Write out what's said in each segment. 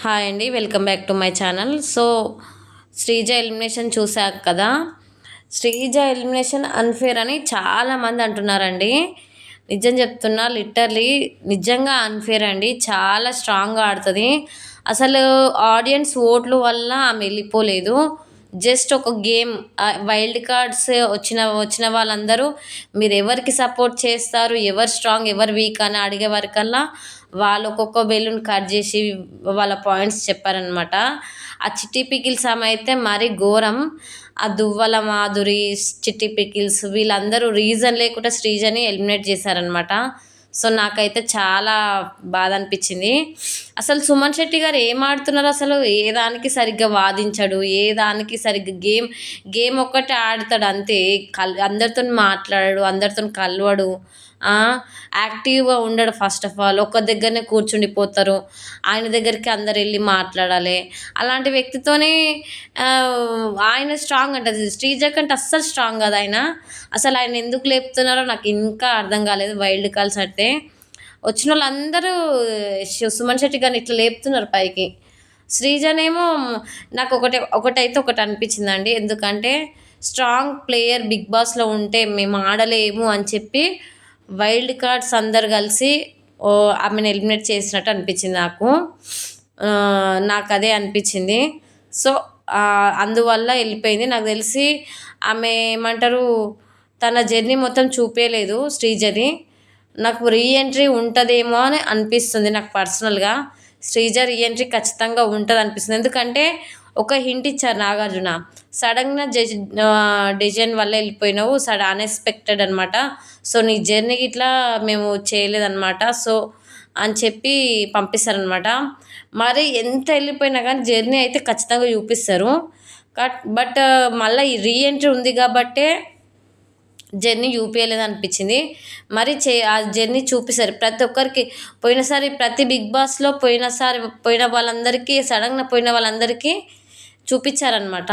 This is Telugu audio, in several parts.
హాయ్ అండి. Welcome back to my channel. Sreeja elimination చూశాక కదా, శ్రీజ ఎలిమినేషన్ అన్ఫేర్ అని చాలామంది అంటున్నారండి. నిజం చెప్తున్నా, లిటరలీ నిజంగా అన్ఫేర్ అండి. చాలా స్ట్రాంగ్గా ఆడుతుంది. అసలు ఆడియన్స్ ఓట్లు వల్ల ఆమె వెళ్ళిపోలేదు. జస్ట్ ఒక గేమ్, వైల్డ్ కార్డ్స్ వచ్చిన వాళ్ళందరూ మీరు ఎవరికి సపోర్ట్ చేస్తారు, ఎవరు స్ట్రాంగ్ ఎవరు వీక్ అని అడిగే వరకల్లా వాళ్ళు ఒక్కొక్క బెలూన్ కట్ చేసి వాళ్ళ పాయింట్స్ చెప్పారనమాట. ఆ చిట్టి పికిల్స్ ఆమె అయితే మరీ ఘోరం. ఆ దువ్వల మాధురి, చిట్టి పికిల్స్ వీళ్ళందరూ రీజన్ లేకుండా శ్రీజని ఎలిమినేట్ చేశారనమాట. నాకైతే చాలా బాధ అనిపించింది. అసలు సుమన్ శెట్టి గారు ఏం ఆడుతున్నారు, అసలు ఏ దానికి సరిగ్గా వాదించడు, ఏ దానికి సరిగ్గా గేమ్ ఒక్కటే ఆడతాడు అంతే. అందరితో మాట్లాడాడు, అందరితో కలవడు, యాక్టివ్గా ఉండడు. ఫస్ట్ ఆఫ్ ఆల్ ఒక్క దగ్గరనే కూర్చుండిపోతారు. ఆయన దగ్గరికి అందరు వెళ్ళి మాట్లాడాలి. అలాంటి వ్యక్తితోనే ఆయన స్ట్రాంగ్ అంటది. శ్రీజ కంటే అస్సలు స్ట్రాంగ్ కదా ఆయన. అసలు ఆయన ఎందుకు లేపుతున్నారో నాకు ఇంకా అర్థం కాలేదు. వైల్డ్ కార్డ్స్ అంటే వచ్చిన వాళ్ళందరూ సుమన్ శెట్టి గారిని ఇట్లా లేపుతున్నారు పైకి. శ్రీజనేమో నాకు ఒకటైతే ఒకటి అనిపించిందండి. ఎందుకంటే స్ట్రాంగ్ ప్లేయర్ బిగ్ బాస్లో ఉంటే మేము ఆడలేము అని చెప్పి వైల్డ్ కార్డ్స్ అందరు కలిసి ఆమెను ఎలిమినేట్ చేసినట్టు అనిపించింది నాకు అదే అనిపించింది. సో అందువల్ల వెళ్ళిపోయింది. నాకు తెలిసి ఆమె ఏమంటారు, తన జర్నీ మొత్తం చూపించలేదు శ్రీజది. నాకు రీఎంట్రీ ఉంటుందేమో అని అనిపిస్తుంది నాకు పర్సనల్గా. శ్రీజ రీఎంట్రీ ఖచ్చితంగా ఉంటుంది అనిపిస్తుంది. ఎందుకంటే ఒక హింట్ ఇచ్చారు నాగార్జున, సడన్గా డిజైన్ వల్ల వెళ్ళిపోయినావు, అన్ఎక్స్పెక్టెడ్ అనమాట. నీ జర్నీకి ఇట్లా మేము చేయలేదన్నమాట అని చెప్పి పంపిస్తారనమాట. మరి ఎంత వెళ్ళిపోయినా కానీ జర్నీ అయితే ఖచ్చితంగా చూపిస్తారు. బట్ మళ్ళీ ఈ రీఎంట్రీ ఉంది కాబట్టే జర్నీ చూపించలేదు అనిపించింది. మరి ఆ జర్నీ చూపిస్తారు ప్రతి ఒక్కరికి. పోయినసారి ప్రతి బిగ్ బాస్లో పోయిన వాళ్ళందరికీ, సడన్గా పోయిన వాళ్ళందరికీ చూపించారనమాట.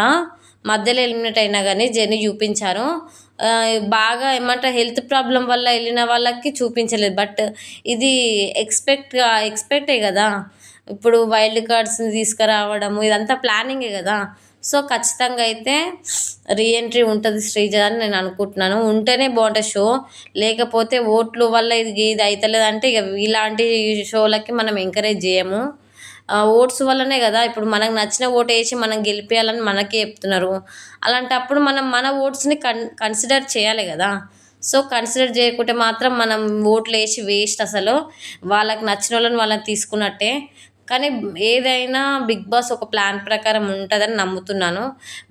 మధ్యలో ఎలిమినేట్ అయినా కానీ జర్నీ చూపించారు. బాగా ఏమంటారు, హెల్త్ ప్రాబ్లం వల్ల వెళ్ళిన వాళ్ళకి చూపించలేదు. బట్ ఇది ఎక్స్పెక్టే కదా. ఇప్పుడు వైల్డ్ కార్డ్స్ని తీసుకురావడము ఇదంతా ప్లానింగే కదా. ఖచ్చితంగా అయితే రీఎంట్రీ ఉంటుంది శ్రీజ అని నేను అనుకుంటున్నాను. ఉంటేనే బాగుంటుంది షో. లేకపోతే ఓట్లు వల్ల ఇది అవుతలేదంటే ఇక ఇలాంటి షోలకి మనం ఎంకరేజ్ చేయము. ఓట్స్ వల్లనే కదా ఇప్పుడు మనకు నచ్చిన ఓటు వేసి మనం గెలిపేయాలని మనకే చెప్తున్నారు. అలాంటప్పుడు మనం మన ఓట్స్ని కన్సిడర్ చేయాలి కదా. కన్సిడర్ చేయకుంటే మాత్రం మనం ఓట్లు వేసి వేస్ట్. అసలు వాళ్ళకి నచ్చిన వాళ్ళని వాళ్ళని తీసుకున్నట్టే. కానీ ఏదైనా బిగ్ బాస్ ఒక ప్లాన్ ప్రకారం ఉంటుందని నమ్ముతున్నాను.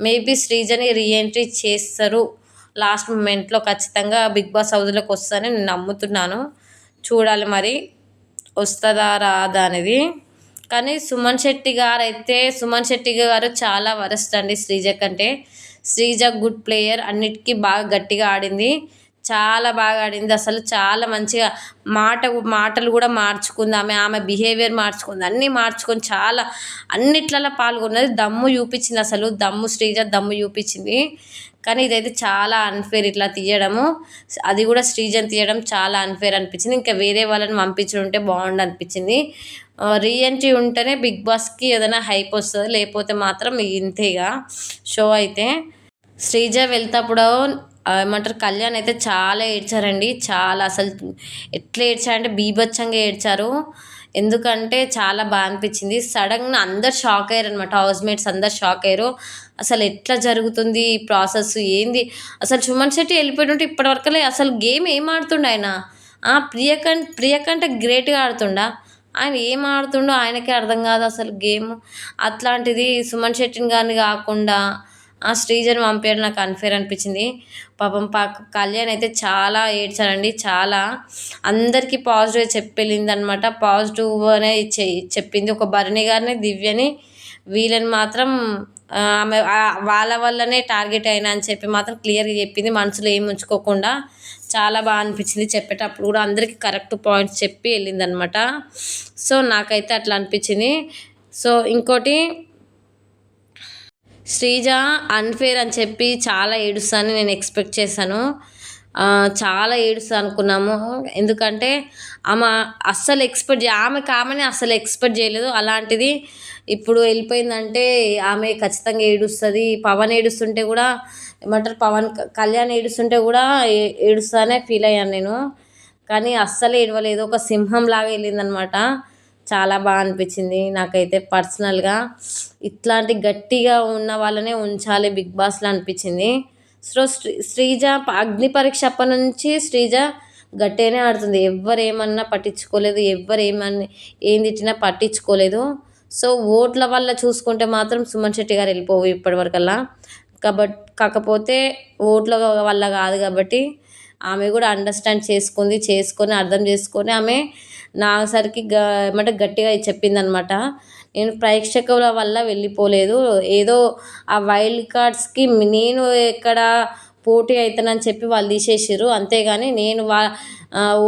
మేబీ శ్రీజని రీఎంట్రీ చేస్తారు లాస్ట్ మూమెంట్లో. ఖచ్చితంగా బిగ్ బాస్ హౌస్లోకి వస్తుందని నేను నమ్ముతున్నాను. చూడాలి మరి వస్తుందా రాదా అనేది. కానీ సుమన్ శెట్టి గారు చాలా వరస్ట్ అండి శ్రీజ కంటే. శ్రీజ గుడ్ ప్లేయర్, అన్నిటికీ బాగా గట్టిగా ఆడింది, చాలా బాగా ఆడింది. అసలు చాలా మంచిగా మాటలు కూడా మార్చుకుంది. ఆమె బిహేవియర్ మార్చుకుంది, అన్నీ మార్చుకొని చాలా అన్నిట్లలో పాల్గొన్నది. దమ్ము చూపించింది, అసలు శ్రీజ దమ్ము చూపించింది. కానీ ఇదైతే చాలా అన్ఫేర్ ఇట్లా తీయడము. అది కూడా శ్రీజని తీయడం చాలా అన్ఫేర్ అనిపించింది. ఇంకా వేరే వాళ్ళని పంపించి ఉంటే బాగుండు అనిపించింది. రీఎంట్రీ ఉంటేనే బిగ్ బాస్కి ఏదైనా హైప్ వస్తుంది, లేకపోతే మాత్రం ఇంతేగా షో అయితే. శ్రీజ వెళ్తేప్పుడు ఏమంటారు, కళ్యాణ్ అయితే చాలా ఏడ్చారండి. చాలా అసలు ఎట్లా ఏడ్చారంటే బీభత్సంగా ఏడ్చారు. ఎందుకంటే చాలా బాగా అనిపించింది. సడన్గా అందరు షాక్ అయ్యారు అనమాట. హౌస్మేట్స్ అందరు షాక్ అయ్యారు. అసలు ఎట్లా జరుగుతుంది ఈ ప్రాసెస్ ఏంది. అసలు సుమన్ శెట్టి వెళ్ళిపోయినట్టు ఇప్పటివరకు అసలు గేమ్ ఏం ఆడుతుండ ఆయన. ప్రియకంటే గ్రేట్గా ఆడుతుండా. ఆయన ఏం ఆడుతుండో ఆయనకే అర్థం కాదు అసలు గేమ్. అట్లాంటిది సుమన్ శెట్టిని కానీ కాకుండా శ్రీజని పంపించడం నాకు అన్ఫేర్ అనిపించింది. పాపం కళ్యాణ్ అయితే చాలా ఏడ్చారండి. చాలా అందరికీ పాజిటివ్ చెప్పి వెళ్ళింది అనమాట. పాజిటివ్ అనే చెప్పింది. ఒక భరణి గారిని, దివ్యని, వీళ్ళని మాత్రం ఆమె వాళ్ళ వల్లనే టార్గెట్ అయినా అని చెప్పి మాత్రం క్లియర్గా చెప్పింది, మనసులో ఏం ఉంచుకోకుండా. చాలా బాగా అనిపించింది. చెప్పేటప్పుడు కూడా అందరికీ కరెక్ట్ పాయింట్స్ చెప్పి వెళ్ళిందనమాట. నాకైతే అట్లా అనిపించింది. ఇంకోటి, శ్రీజ అన్ఫేర్ అని చెప్పి చాలా ఏడుస్తానని నేను ఎక్స్పెక్ట్ చేశాను. చాలా ఏడుస్తా అనుకున్నాము. ఎందుకంటే ఆమె అస్సలు ఆమెని అస్సలు ఎక్స్పెక్ట్ చేయలేదు. అలాంటిది ఇప్పుడు వెళ్ళిపోయిందంటే ఆమె ఖచ్చితంగా ఏడుస్తుంది. పవన్ ఏడుస్తుంటే కూడా ఏమంటారు, కళ్యాణ్ ఏడుస్తుంటే కూడా ఏడుస్తానే ఫీల్ అయ్యాను నేను. కానీ అస్సలు ఏడవలేదు, ఒక సింహంలాగా వెళ్ళిందనమాట. చాలా బాగా అనిపించింది నాకైతే పర్సనల్గా. ఇట్లాంటి గట్టిగా ఉన్న వాళ్ళనే ఉంచాలి బిగ్ బాస్లో అనిపించింది. సో శ్రీజ అగ్ని పరీక్ష అప్పటి నుంచి శ్రీజ గట్టిగానే ఆడుతుంది. ఎవ్వరు ఏమన్నా పట్టించుకోలేదు, ఎవ్వరు ఏం తిట్టినా పట్టించుకోలేదు. సో ఓట్ల వల్ల చూసుకుంటే మాత్రం సుమన్ శెట్టి గారు వెళ్ళిపోవు ఇప్పటివరకల్లా. కాకపోతే ఓట్ల వల్ల కాదు కాబట్టి ఆమె కూడా అండర్స్టాండ్ చేసుకొని అర్థం చేసుకొని ఆమె నాసరికి ఏమంటే గట్టిగా చెప్పిందనమాట. నేను ప్రేక్షకుల వల్ల వెళ్ళిపోలేదు, ఏదో ఆ వైల్డ్ కార్డ్స్కి నేను ఎక్కడ పోటీ అవుతానని చెప్పి వాళ్ళు తీసేసారు, అంతేగాని నేను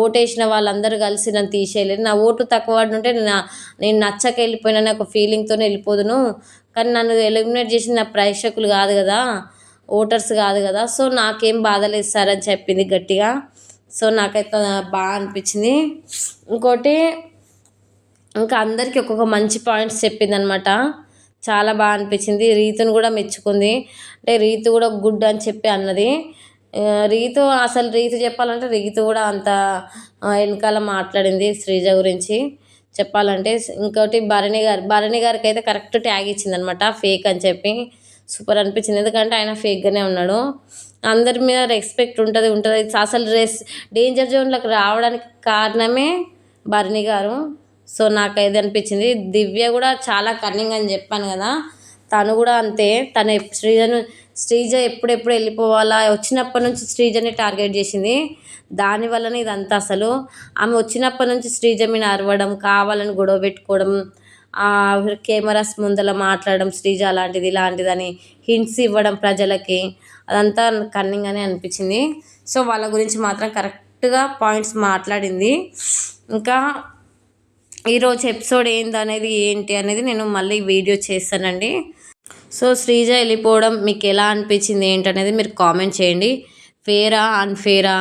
ఓటేసిన వాళ్ళందరూ కలిసి నన్ను తీసేయలేదు. నా ఓటు తక్కువ పడి ఉంటే నేను నచ్చక వెళ్ళిపోయినా ఒక ఫీలింగ్తోనే వెళ్ళిపోదును. కానీ నన్ను ఎలిమినేట్ చేసిన నా ప్రేక్షకులు కాదు కదా, ఓటర్స్ కాదు కదా. సో నాకేం బాధ లేదు సార్ అని చెప్పింది గట్టిగా. సో నాకైతే బాగా అనిపించింది. ఇంకోటి ఇంకా అందరికీ ఒక్కొక్క మంచి పాయింట్స్ చెప్పిందనమాట. చాలా బాగా అనిపించింది. రీతును కూడా మెచ్చుకుంది. అంటే రీతు కూడా గుడ్ అని చెప్పి అన్నది. రీతు చెప్పాలంటే రీతు కూడా అంత వెనకాల మాట్లాడింది శ్రీజ గురించి చెప్పాలంటే. ఇంకోటి భరణి గారికి అయితే కరెక్ట్ ట్యాగ్ ఇచ్చిందనమాట, ఫేక్ అని చెప్పి. సూపర్ అనిపించింది, ఎందుకంటే ఆయన ఫేక్గానే ఉన్నాడు. అందరి మీద రెస్పెక్ట్ ఉంటుంది. అసలు డేంజర్ జోన్లోకి రావడానికి కారణమే భరణి గారు. సో నాకైతే అనిపించింది. దివ్య కూడా చాలా కన్నింగ్ అని చెప్పాను కదా, తను కూడా అంతే. శ్రీజ ఎప్పుడెప్పుడు వెళ్ళిపోవాలా వచ్చినప్పటి నుంచి శ్రీజని టార్గెట్ చేసింది. దానివల్లనే ఇదంతా. అసలు ఆమె వచ్చినప్పటి నుంచి శ్రీజ మీద అరవడం, కావాలని గొడవ పెట్టుకోవడం, కెమెరాస్ ముందర మాట్లాడడం, శ్రీజ అలాంటిది ఇలాంటిదని హింట్స్ ఇవ్వడం ప్రజలకి, అదంతా కన్నింగ్ అని అనిపించింది. సో వాళ్ళ గురించి మాత్రం కరెక్ట్గా పాయింట్స్ మాట్లాడింది. ఇంకా ఈరోజు ఎపిసోడ్ ఏంటి అనేది నేను మళ్ళీ వీడియో చేస్తానండి. సో శ్రీజ వెళ్ళిపోవడం మీకు ఎలా అనిపించింది ఏంటనేది మీరు కామెంట్ చేయండి. ఫేరా అన్ఫేరా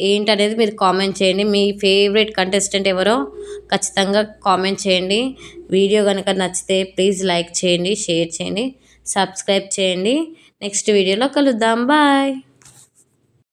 ఏంటనేది మీరు కామెంట్ చేయండి. మీ ఫేవరెట్ కంటెస్టెంట్ ఎవరో ఖచ్చితంగా కామెంట్ చేయండి. వీడియో కనుక నచ్చితే ప్లీజ్ లైక్ చేయండి, షేర్ చేయండి, సబ్స్క్రైబ్ చేయండి. నెక్స్ట్ వీడియోలో కలుద్దాం. బాయ్.